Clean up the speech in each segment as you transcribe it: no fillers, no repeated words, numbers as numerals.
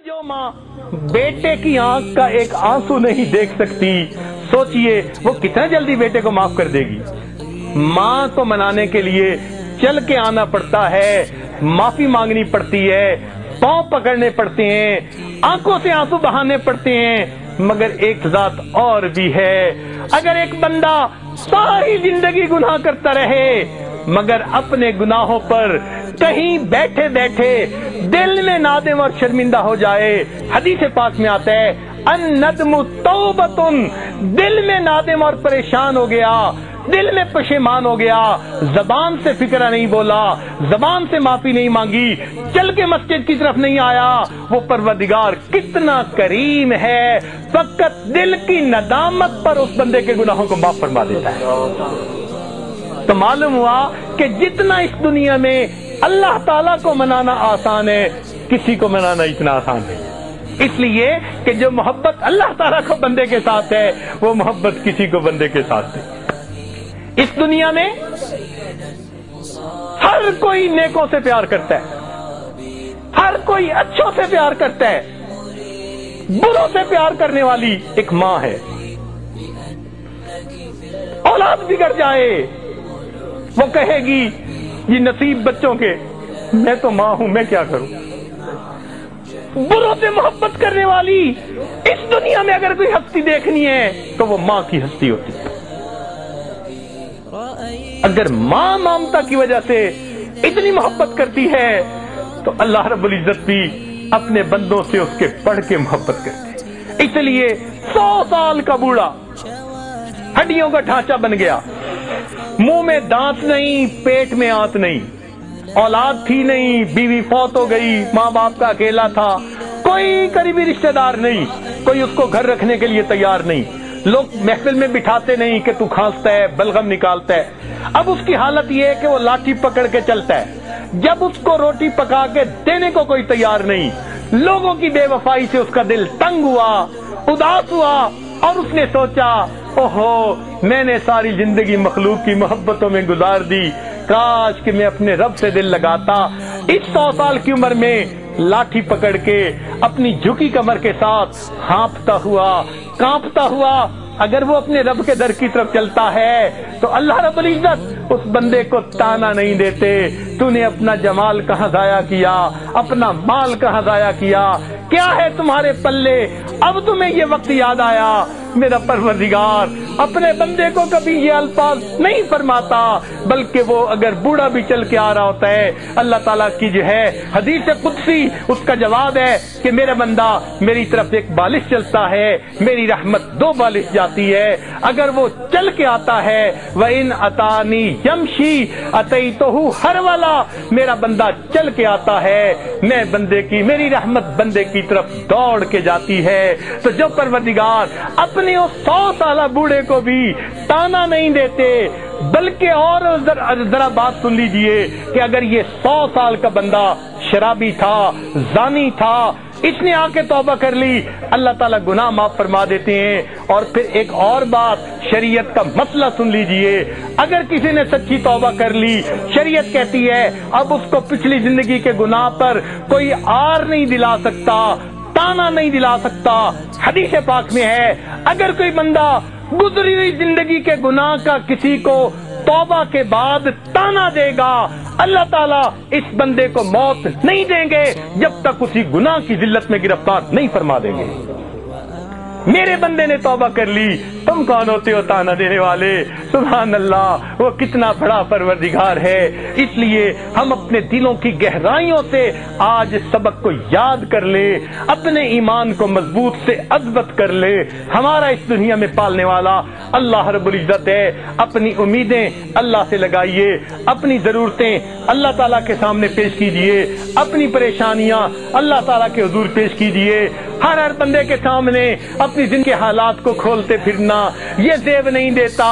जो माँ बेटे की आंख का एक आंसू नहीं देख सकती, सोचिए वो कितना जल्दी बेटे को माफ कर देगी। माँ को मनाने के लिए चल के आना पड़ता है, माफी मांगनी पड़ती है, पांव पकड़ने पड़ते हैं, आंखों से आंसू बहाने पड़ते हैं। मगर एक जात और भी है, अगर एक बंदा सारी जिंदगी गुनाह करता रहे मगर अपने गुनाहों पर कहीं बैठे बैठे दिल में नादिम और शर्मिंदा हो जाए, हदीस पाक में आता है अन्नदमु तौबतुन, दिल में नादिम और परेशान हो गया, दिल में पशेमान हो गया, जबान से फिक्रा नहीं बोला, जबान से माफी नहीं मांगी, चल के मस्जिद की तरफ नहीं आया, वो परवरदिगार कितना करीम है, फकत दिल की नदामत पर उस बंदे के गुनाहों को माफ फरमा देता है। तो मालूम हुआ कि जितना इस दुनिया में अल्लाह ताला को मनाना आसान है, किसी को मनाना इतना आसान नहीं। इसलिए कि जो मोहब्बत अल्लाह ताला को बंदे के साथ है, वो मोहब्बत किसी को बंदे के साथ नहीं। इस दुनिया में हर कोई नेकों से प्यार करता है, हर कोई अच्छों से प्यार करता है, बुरों से प्यार करने वाली एक माँ है। औलाद बिगड़ जाए वो कहेगी ये नसीब बच्चों के, मैं तो माँ हूं, मैं क्या करूं। बुरों से मोहब्बत करने वाली इस दुनिया में अगर कोई हस्ती देखनी है तो वो माँ की हस्ती होती है। अगर माँ ममता की वजह से इतनी मोहब्बत करती है तो अल्लाह रब्बुल इज्जत भी अपने बंदों से उसके बढ़ के मोहब्बत करते हैं। इसलिए 100 साल का बूढ़ा हड्डियों का ढांचा बन गया, मुंह में दांत नहीं, पेट में आंत नहीं, औलाद थी नहीं, बीवी फौत हो गई, माँ बाप का अकेला था, कोई करीबी रिश्तेदार नहीं, कोई उसको घर रखने के लिए तैयार नहीं, लोग महफिल में बिठाते नहीं कि तू खांसता है, बलगम निकालता है। अब उसकी हालत ये है कि वो लाठी पकड़ के चलता है, जब उसको रोटी पका के देने को कोई तैयार नहीं, लोगों की बेवफाई से उसका दिल तंग हुआ, उदास हुआ और उसने सोचा ओहो मैंने सारी जिंदगी मखलूक की मोहब्बतों में गुजार दी, काश कि मैं अपने रब से दिल लगाता। इस 100 साल की उम्र में लाठी पकड़ के अपनी झुकी कमर के साथ हाँफता हुआ, कांपता हुआ अगर वो अपने रब के दर की तरफ चलता है तो अल्लाह रब्बुल इज्जत उस बंदे को ताना नहीं देते, तूने अपना जमाल कहाँ जाया किया, अपना माल कहाँ जाया किया, क्या है तुम्हारे पल्ले, अब तुम्हें ये वक्त याद आया। मेरा परवरदिगार अपने बंदे को कभी ये अल्फाज नहीं फरमाता, बल्कि वो अगर बूढ़ा भी चल के आ रहा होता है, अल्लाह ताला की जो है हदीस कुदसी उसका जवाब है कि मेरा बंदा मेरी तरफ एक बालिश चलता है, मेरी रहमत 2 बालिश जाती है। अगर वो चल के आता है व इन अतानी यमशी अतईतहु हर वाला, मेरा बंदा चल के आता है, मैं बंदे की, मेरी रहमत बंदे की तरफ दौड़ के जाती है। तो जो परवरदिगार अपने उस 100 साला बूढ़े को भी ताना नहीं देते, बल्कि और जरा बात सुन लीजिए कि अगर ये 100 साल का बंदा शराबी था, जानी था, इसने आके तौबा कर ली, अल्लाह ताला गुनाह माफ फरमा देते हैं। और फिर एक और बात, शरीयत का मसला सुन लीजिए, अगर किसी ने सच्ची तौबा कर ली, शरीयत कहती है अब उसको पिछली जिंदगी के गुनाह पर कोई आर नहीं दिला सकता, ताना नहीं दिला सकता। हदीस पाक में है अगर कोई बंदा गुजरी हुई जिंदगी के गुनाह का किसी को तौबा के बाद ताना देगा, अल्लाह ताला इस बंदे को मौत नहीं देंगे जब तक उसी गुनाह की जिल्लत में गिरफ्तार नहीं फरमा देंगे। मेरे बंदे ने तौबा कर ली, तुम कौन होते हो ताना देने वाले। सुभान अल्लाह, वो कितना बड़ा परवरदिगार है। इसलिए हम अपने दिलों की गहराइयों से आज सबक को याद कर ले, अपने ईमान को मजबूत से अज़बत कर ले। हमारा इस दुनिया में पालने वाला अल्लाह रब्बुल इज्जत है। अपनी उम्मीदें अल्लाह से लगाइए, अपनी जरूरतें अल्लाह ताला के सामने पेश कीजिए, अपनी परेशानियां अल्लाह ताला के हुजूर पेश कीजिए। हर बंदे के सामने अपनी जिंदगी के हालात को खोलते फिरना ये जेब नहीं देता।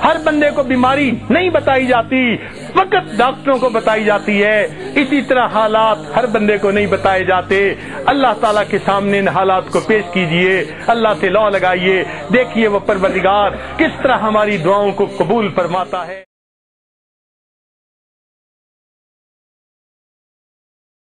हर बंदे को बीमारी नहीं बताई जाती, फकत डॉक्टरों को बताई जाती है। इसी तरह हालात हर बंदे को नहीं बताए जाते। अल्लाह ताला के सामने इन हालात को पेश कीजिए, अल्लाह से लौ लगाइए, देखिए वो परवरदिगार किस तरह हमारी दुआओं को कबूल फरमाता है।